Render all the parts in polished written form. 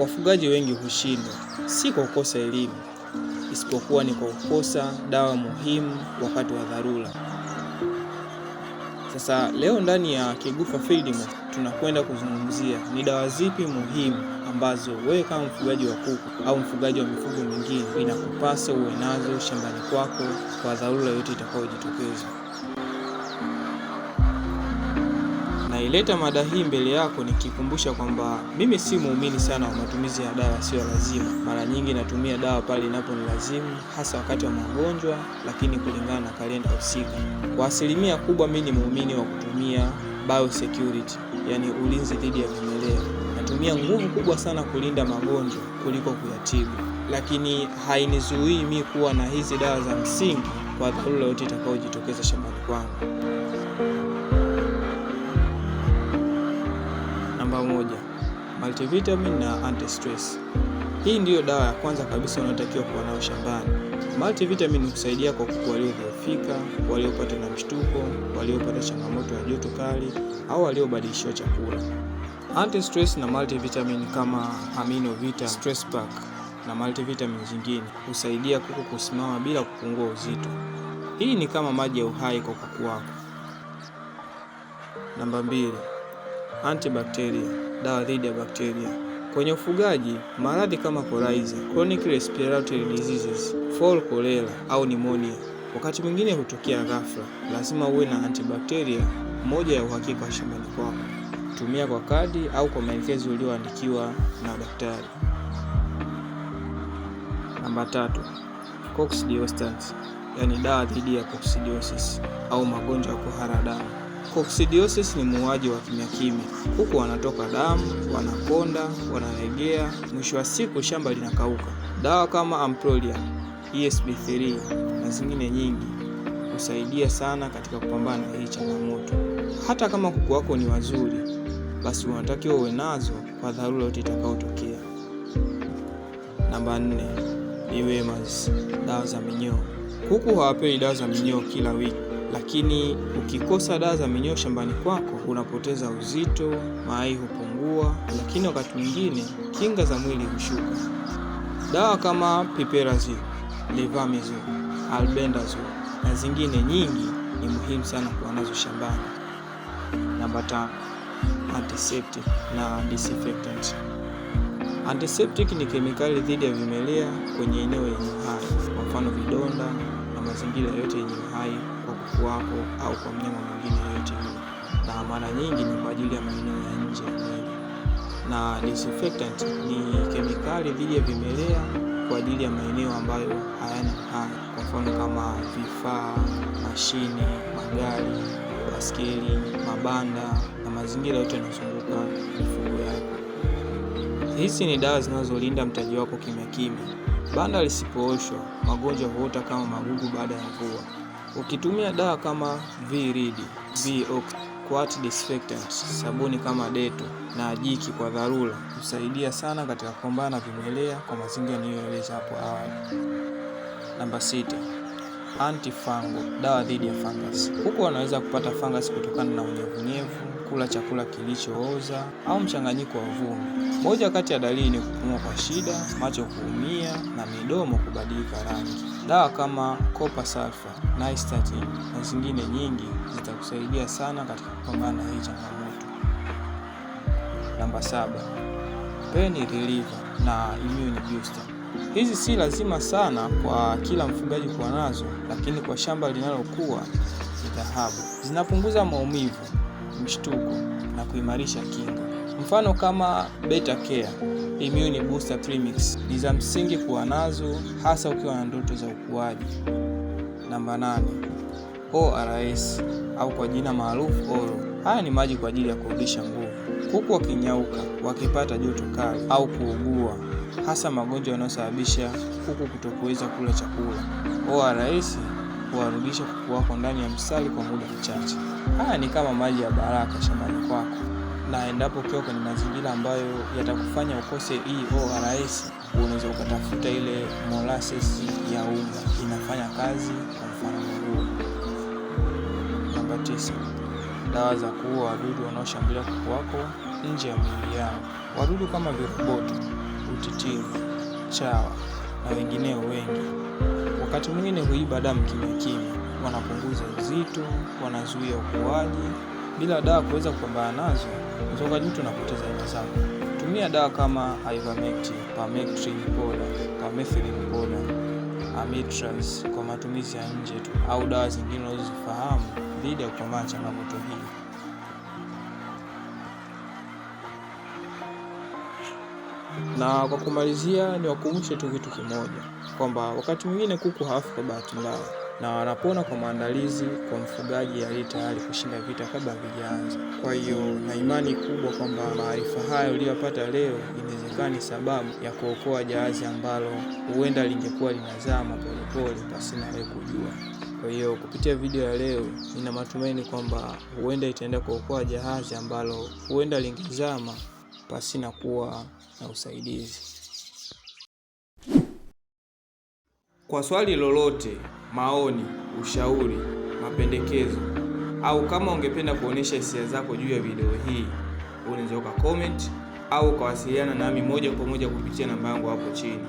Wafugaji wengi hushindwa, si kwa kukosa elimu, isipokuwa ni kwa kukosa dawa muhimu wakati wa dharura. Sasa leo ndani ya Kigufa Field tunakwenda kuzungumzia ni dawa zipi muhimu ambazo wewe kama mfugaji wa kuku au mfugaji wa mifugo mingine inakupasa uwe nazo shambani kwako kwa dharura yote itakayojitokeza. Naileta mada hii mbele yako nikikumbusha kwamba mimi si muumini sana wa matumizi ya dawa sio lazima. Mara nyingi natumia dawa pale inaponilazimu, hasa wakati wa magonjwa, lakini kulingana na kalenda husika. Kwa asilimia kubwa mimi ni muumini wa kutumia biosecurity, yani ulinzi dhidi ya vimelea. Natumia nguvu kubwa sana kulinda magonjwa kuliko kuyatibu, lakini hainizuii mimi kuwa na hizi dawa za msingi kwa dharura yote itakayojitokeza shambani kwangu. Namba 1, multivitamin na anti-stress. Hii ndiyo dawa ya kwanza kabisa unayotakiwa kuwa nayo shambani. Multivitamin husaidia kwa kuku waliodhoofika, waliopata na mshtuko, waliopata changamoto ya joto kali au waliobadilishiwa chakula. Anti-stress na multivitamin kama Aminovita, Stress Pack na multivitamin zingine husaidia kuku kusimama bila kupungua uzito. Hii ni kama maji ya uhai kwa kuku wako. Namba 2, antibacteria, dawa dhidi ya bakteria. Kwenye ufugaji, maradhi kama coryza, chronic respiratory diseases, fall cholera au pneumonia wakati mwingine hutokea ghafla. Lazima uwe na antibacteria moja ya uhakika shambani kwako. Tumia kwa kadi au kwa maelekezo ulioandikiwa na daktari. Namba 3, coccidiosis, yani dawa dhidi ya coccidiosis au magonjwa ya kuhara damu. Coccidiosis ni muuaji wa kimya kimya. Kuku wanatoka damu, wanakonda, wanalegea, mwisho wa siku shamba linakauka. Dawa kama Amprolia, ESB3 na zingine nyingi husaidia sana katika kupambana na hii changamoto. Hata kama kuku wako ni wazuri, basi unatakiwa uwe nazo kwa dharura yote itakayotokea. Namba 4, dewormers, dawa za minyoo. Kuku hawapewi dawa za minyoo kila wiki, lakini ukikosa dawa za minyoo shambani kwako unapoteza uzito, mayai hupungua, lakini wakati mwingine kinga za mwili hushuka. Dawa kama Piperazine, Levamisole, Albendazole na zingine nyingi ni muhimu sana kuwa nazo shambani. Namba 5, antiseptic na disinfectant. Antiseptic ni kemikali dhidi ya vimelea kwenye eneo lenye uhai, kwa mfano vidonda na mazingira yote yenye uhai kwa kuku wako au kwa mnyama mwingine yote yule, na mara nyingi ni kwa ajili ya maeneo ya nje ya mwili. Na disinfectant ni kemikali dhidi ya vimelea kwa ajili ya maeneo ambayo hayana uhai, kwa mfano kama vifaa, mashine, magari, baskeli, mabanda na mazingira yote yanayozunguka mifugo yako. Hizi ni dawa zinazolinda mtaji wako kimya kimya. Banda lisipooshwa, magonjwa huota kama magugu baada ya mvua. Ukitumia dawa kama V-Rid, V-Ox, Quat Disinfectant, sabuni kama Dettol na Jiki kwa dharura husaidia sana katika kupambana na vimelea kwa mazingira niliyoeleza hapo awali. Namba 6, antifungal, dawa dhidi ya fungus. Kuku wanaweza kupata fungus kutokana na unyevunyevu, kula chakula kilichooza au mchanganyiko wa vumbi. Moja kati ya dalili ni kupumua kwa shida, macho kuumia na midomo kubadilika rangi. Dawa kama Copper Sulfur, Nystatin na zingine nyingi zitakusaidia sana katika kupambana na hii changamoto. Namba 7, Pain Reliever na Immune Booster. Hizi si lazima sana kwa kila mfugaji kuwa nazo, lakini kwa shamba linalokuwa ni dhahabu. Zinapunguza maumivu, mshtuko na kuimarisha kinga. Mfano kama Beta Care, Immune Booster Premix ni za msingi kuwa nazo, hasa ukiwa na ndoto za ukuaji. Namba 8, ORS au kwa jina maarufu Oro. Haya ni maji kwa ajili ya kurudisha nguvu. Kuku wakinyauka, wakipata joto kali au kuugua, hasa magonjwa yanayosababisha kuku kutokuweza kula chakula, ORS huwarudisha kuku wako ndani ya mstari kwa muda mchache. Haya ni kama maji ya baraka shambani kwako, na endapo ukiwa kwenye mazingira ambayo yatakufanya ukose hii ORS, unaweza ukatafuta ile molasses ya unga, inafanya kazi kwa mfano huo. Namba 9, dawa za kuua wadudu wanaoshambulia kuku wako nje ya mwili yao. Wadudu kama viroboto, utitiri, chawa na wengineo wengi. Wakati mwingine huiba damu kimya kimya, wanapunguza uzito, wanazuia ukuaji. Bila dawa kuweza kupambana nazo, unaweza unapoteza hela zako. Tumia dawa kama ivermectin, permethrin powder, permethrin powder, Amitraz kwa matumizi ya nje tu, au dawa zingine unazozifahamu dhidi ya kupambana changamoto hii. Na kwa kumalizia, ni wakumbushe tu kitu kimoja, kwamba wakati mwingine kuku hawafi kwa bahati mbaya, na wanapona kwa maandalizi kwa mfugaji aliye tayari kushinda vita kabla havijaanza. Kwa hiyo na imani kubwa kwamba maarifa haya uliyopata leo inawezekana ni sababu ya kuokoa jahazi ambalo huenda lingekuwa linazama polepole pasina wewe kujua. Kwa hiyo kupitia video ya leo, nina matumaini kwamba huenda itaenda kuokoa jahazi ambalo huenda lingezama pasina kuwa na usaidizi. Kwa swali lolote, maoni, ushauri, mapendekezo, au kama ungependa kuonesha hisia zako juu ya video hii, unaweza comment au ukawasiliana nami moja kwa moja kupitia namba yangu hapo chini.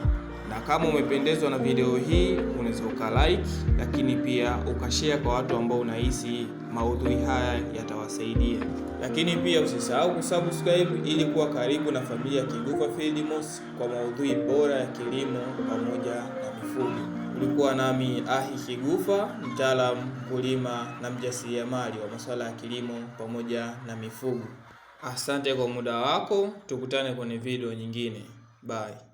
Na kama umependezwa na video hii, unaweza like, lakini pia ukashare kwa watu ambao unahisi maudhui haya yatawasaidia. Lakini pia usisahau kusubscribe ili kuwa karibu na familia ya Kigufa Field Moss kwa maudhui bora ya kilimo pamoja na mifugo. Ulikuwa nami Ahi Kigufa, mtaalamu, mkulima na mjasiriamali wa masuala ya kilimo pamoja na mifugo. Asante kwa muda wako, tukutane kwenye video nyingine. Bye.